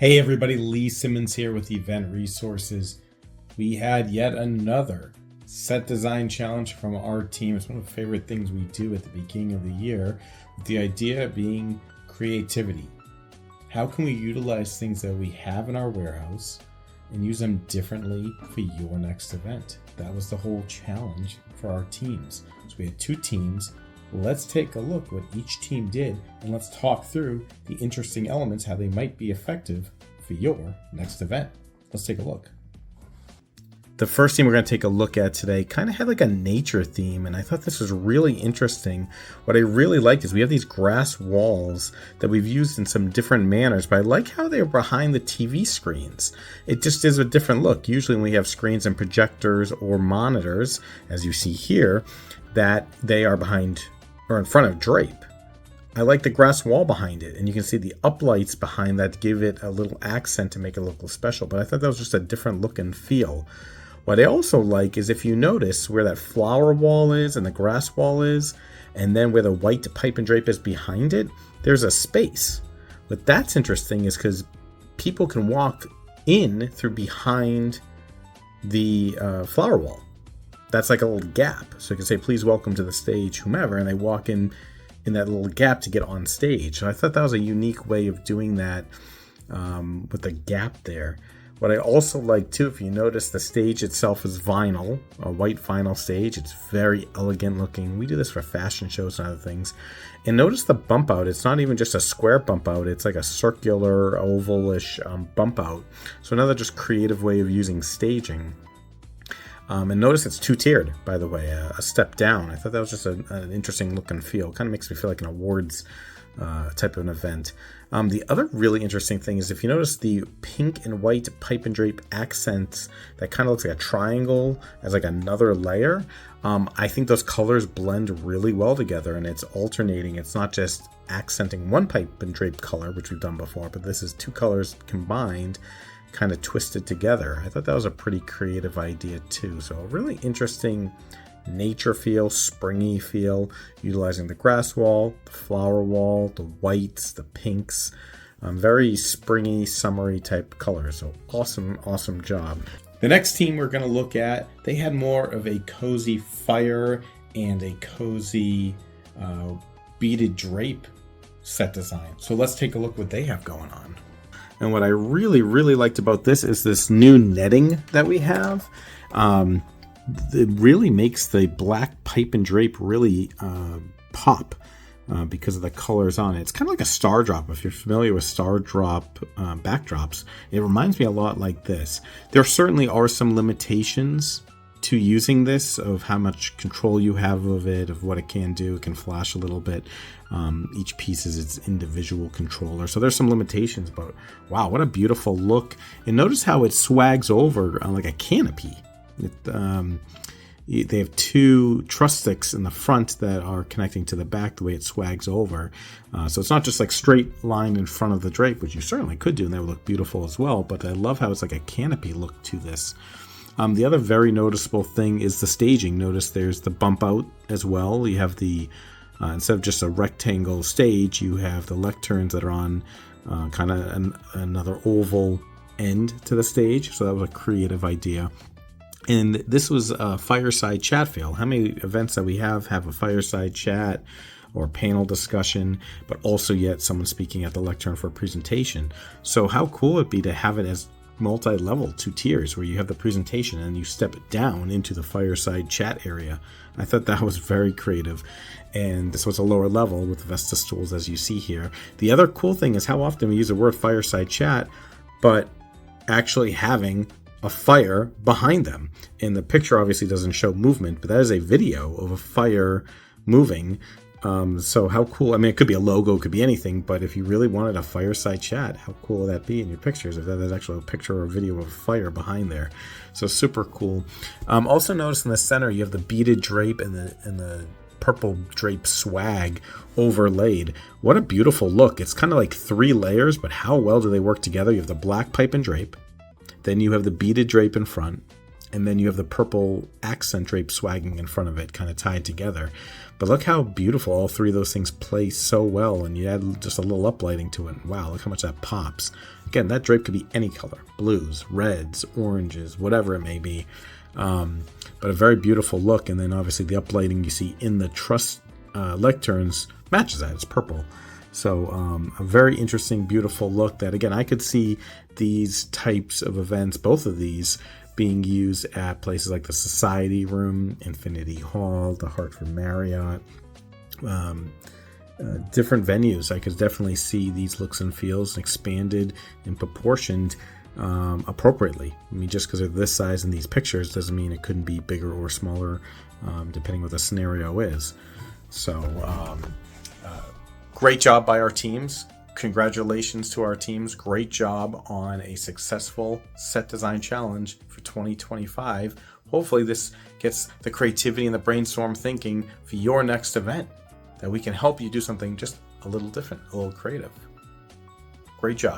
Hey everybody, Lee Simmons here with Event Resources. We had yet another set design challenge from our team. It's one of the favorite things we do at the beginning of the year, with the idea being creativity. How can we utilize things that we have in our warehouse and use them differently for your next event? That was the whole challenge for our teams. So we had two teams. Let's take a look what each team did, and let's talk through the interesting elements, how they might be effective for your next event. Let's take a look. The first team we're going to take a look at today kind of had like a nature theme, and I thought this was really interesting. What I really liked is we have these grass walls that we've used in some different manners, but I like how they're behind the TV screens. It just is a different look. Usually when we have screens and projectors or monitors, as you see here, that they are behind or in front of drape. I like the grass wall behind it, and you can see the uplights behind that to give it a little accent to make it look special, but I thought that was just a different look and feel. What I also like is if you notice where that flower wall is and the grass wall is, and then where the white pipe and drape is behind it, there's a space. What that's interesting is because people can walk in through behind the flower wall. That's like a little gap. So you can say, please welcome to the stage, whomever, and they walk in that little gap to get on stage. So I thought that was a unique way of doing that with the gap there. What I also like too, if you notice, the stage itself is vinyl, a white vinyl stage. It's very elegant looking. We do this for fashion shows and other things. And notice the bump out. It's not even just a square bump out. It's like a circular, ovalish bump out. So another just creative way of using staging. And notice it's two-tiered, by the way, a step down. I thought that was just an interesting look and feel. Kind of makes me feel like an awards type of an event. The other really interesting thing is if you notice the pink and white pipe and drape accents that kind of looks like a triangle as like another layer. I think those colors blend really well together, and it's alternating. It's not just accenting one pipe and drape color, which we've done before, but this is two colors combined, kind of twisted together. I thought that was a pretty creative idea too. So a really interesting nature feel, springy feel, utilizing the grass wall, the flower wall, the whites, the pinks, very springy, summery type colors. So awesome job. The next team we're going to look at, they had more of a cozy fire and a cozy beaded drape set design. So let's take a look what they have going on. And what I really liked about this is this new netting that we have. It really makes the black pipe and drape really pop because of the colors on it. It's kind of like a star drop. If you're familiar with star drop backdrops, it reminds me a lot like this. There certainly are some limitations to using this, of how much control you have of it, of what it can do. It can flash a little bit. Each piece is its individual controller. So there's some limitations, but wow, what a beautiful look. And notice how it swags over like a canopy. They have two truss sticks in the front that are connecting to the back, the way it swags over. So it's not just like straight line in front of the drape, which you certainly could do, and that would look beautiful as well. But I love how it's like a canopy look to this. The other very noticeable thing is the staging. Notice there's the bump out as well. You have the, instead of just a rectangle stage, you have the lecterns that are on kind of another oval end to the stage. So that was a creative idea. And this was a fireside chat feel. How many events that we have a fireside chat or panel discussion, but also yet someone speaking at the lectern for a presentation? So how cool would it be to have it as multi-level, two tiers, where you have the presentation and you step down into the fireside chat area? I thought that was very creative. And so it's a lower level with Vesta stools, as you see here. The other cool thing is how often we use the word fireside chat, but actually having a fire behind them. And the picture obviously doesn't show movement, but that is a video of a fire moving. So how cool. I mean, it could be a logo, it could be anything, but if you really wanted a fireside chat, how cool would that be in your pictures if that is actually a picture or a video of a fire behind there? So super cool. Also notice in the center you have the beaded drape and the purple drape swag overlaid. What a beautiful look. It's kind of like three layers, but how well do they work together? You have the black pipe and drape, then you have the beaded drape in front, And then you have the purple accent drape swagging in front of it, kind of tied together. But look how beautiful all three of those things play so well, and you add just a little uplighting to it. Wow, look how much that pops. Again, that drape could be any color. Blues, reds, oranges, whatever it may be. But a very beautiful look, and then obviously the uplighting you see in the truss lecterns matches that. It's purple. So a very interesting, beautiful look that, again, I could see these types of events, both of these, being used at places like the Society Room, Infinity Hall, the Hartford Marriott, different venues. I could definitely see these looks and feels expanded and proportioned appropriately. I mean, just because they're this size in these pictures doesn't mean it couldn't be bigger or smaller, depending what the scenario is. So, great job by our teams. Congratulations to our teams. Great job on a successful set design challenge for 2025. Hopefully this gets the creativity and the brainstorm thinking for your next event, that we can help you do something just a little different, a little creative. Great job.